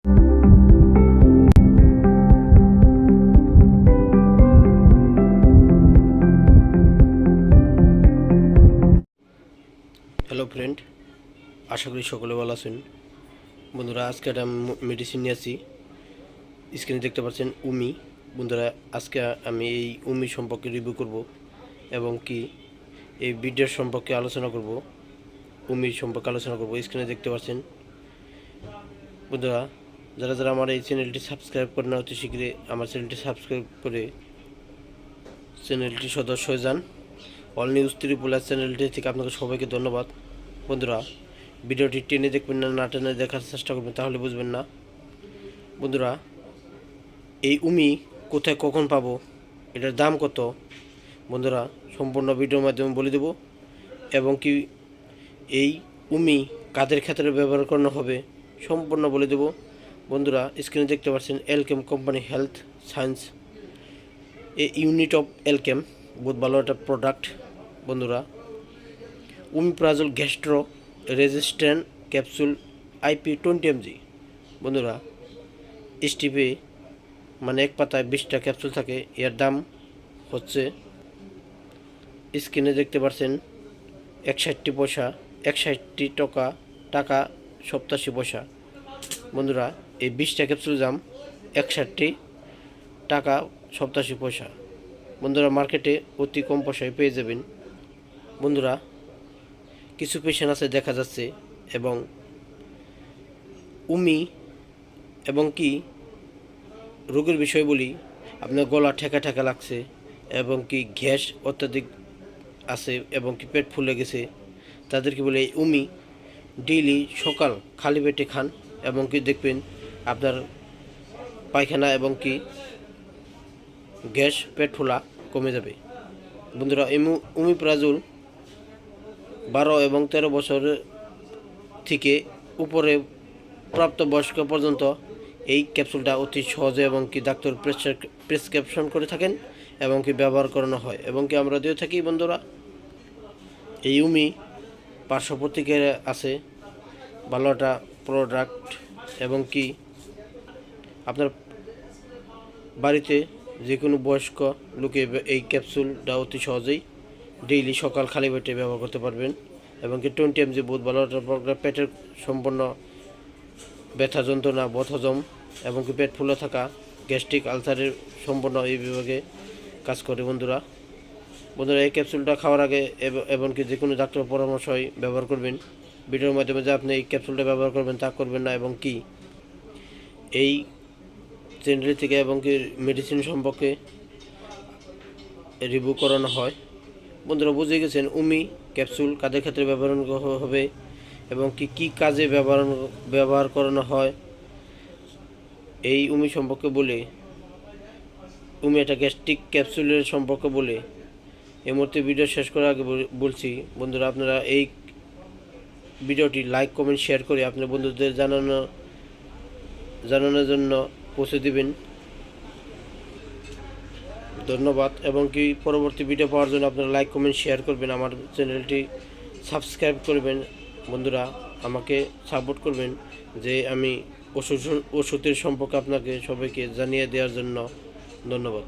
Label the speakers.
Speaker 1: Hello friend, আশা করি সকলে ভালো আছেন। বন্ধুরা, আজকে একটা মেডিসিন নিয়ে আসি। স্ক্রিনে দেখতে পাচ্ছেন উমি। বন্ধুরা, আজকে আমি এই উমি সম্পর্কে রিভিউ করব এবং কি এই ভিডিওর সম্পর্কে আলোচনা করব, উমির সম্পর্কে আলোচনা করব। স্ক্রিনে দেখতে পাচ্ছেন। বন্ধুরা, যারা যারা আমার এই চ্যানেলটি সাবস্ক্রাইব করে না, অতি শীঘ্রই আমার চ্যানেলটি সাবস্ক্রাইব করে চ্যানেলটি সদস্য হয়ে যান। অল নিউজ ত্রিপুরা চ্যানেলটি থেকে আপনাকে সবাইকে ধন্যবাদ। বন্ধুরা, ভিডিওটি টেনে দেখবেন না, না টেনে দেখার চেষ্টা করবেন, তাহলে বুঝবেন না। বন্ধুরা, এই উমি কোথায় কখন পাবো, এটার দাম কত, বন্ধুরা সম্পূর্ণ ভিডিওর মাধ্যমে বলে দেব। এবং কি এই উমি কাদের ক্ষেত্রে ব্যবহার করানো হবে সম্পূর্ণ বলে দেব। বন্ধুরা, স্ক্রিনে দেখতে পাচ্ছেন এলকেম কোম্পানি হেলথ সায়েন্স, এই ইউনিট অফ এলকেম, বহুত ভালো একটা প্রোডাক্ট। বন্ধুরা, omeprazole gastro resistant capsule IP 20 mg। বন্ধুরা, স্টিপে মানে এক পাতায় 20টা ক্যাপসুল থাকে। এর দাম হচ্ছে, স্ক্রিনে দেখতে পাচ্ছেন, 61 পয়সা, 61 টাকা 87 পয়সা। বন্ধুরা, এই 20টা ক্যাপসুল দাম 61 টাকা 87 পয়সা। বন্ধুরা, মার্কেটে অতি কম পয়সায় পেয়ে যাবেন। বন্ধুরা, কিছু পেশেন্ট আছে দেখা যাচ্ছে এবং উমি এবং কি রোগের বিষয় বলি, আপনার গলা ঠেকা ঠেকা লাগছে এবং কি গ্যাস অত্যাধিক আছে এবং কি পেট ফুলে গেছে, তাদেরকে বলে এই উমি ডেইলি সকাল খালি পেটে খান এবং কি দেখবেন আপনার পায়খানা এবং কি গ্যাস পেট ফোলা কমে যাবে। বন্ধুরা, ওমিপ্রাজল 12 এবং 13 বছর থেকে উপরে প্রাপ্তবয়স্ক পর্যন্ত এই ক্যাপসুলটা অতি সহজে এবং কি ডাক্তার প্রেসক্রিপশন করে থাকেন এবং কি ব্যবহার করানো হয় এবং কি আমরা দিয়ে থাকি। বন্ধুরা, এই উমি পার্শ্ব প্রতিক্রিয়া আছে, ভালো একটা প্রোডাক্ট এবং কি আপনার বাড়িতে যে কোনো বয়স্ক লোকে এই ক্যাপসুলটা অতি সহজেই ডেইলি সকাল খালি পেটে ব্যবহার করতে পারবেন এবং কি 20 mg বহুত ভালো একটা পেটের সম্পূর্ণ ব্যথা যন্ত্রণা, বদহজম এবং কি পেট ফুলে থাকা, গ্যাস্ট্রিক আলসারের সম্পূর্ণ এই বিভাগে কাজ করে। বন্ধুরা, এই ক্যাপসুলটা খাওয়ার আগে এবং কি যে কোনো ডাক্তারের পরামর্শই ব্যবহার করবেন। ভিডিওর মাধ্যমে যে আপনি এই ক্যাপসুলটা ব্যবহার করবেন তা করবেন না এবং কি এই চ্যানেল থেকে এবং কি মেডিসিন সম্পর্কে রিভিউ করানো হয়। বন্ধুরা, বুঝে গেছেন উমি ক্যাপসুল কাদের ক্ষেত্রে ব্যবহার হবে এবং কি কাজে ব্যবহার করানো হয়। এই উমি সম্পর্কে বলে, উমি একটা গ্যাস্ট্রিক ক্যাপসুলের সম্পর্কে বলে এই মুহূর্তে ভিডিও শেষ করার আগে বলছি, বন্ধুরা আপনারা এই ভিডিওটি লাইক কমেন্ট শেয়ার করে আপনার বন্ধুদের জানানোর জন্য পৌঁছে দিবেন। ধন্যবাদ এবং কি পরবর্তী ভিডিও পাওয়ার জন্য আপনারা লাইক কমেন্ট শেয়ার করবেন, আমার চ্যানেলটি সাবস্ক্রাইব করবেন। বন্ধুরা, আমাকে সাপোর্ট করবেন যে আমি ওষুধের সম্পর্কে আপনাকে সবাইকে জানিয়ে দেওয়ার জন্য। ধন্যবাদ।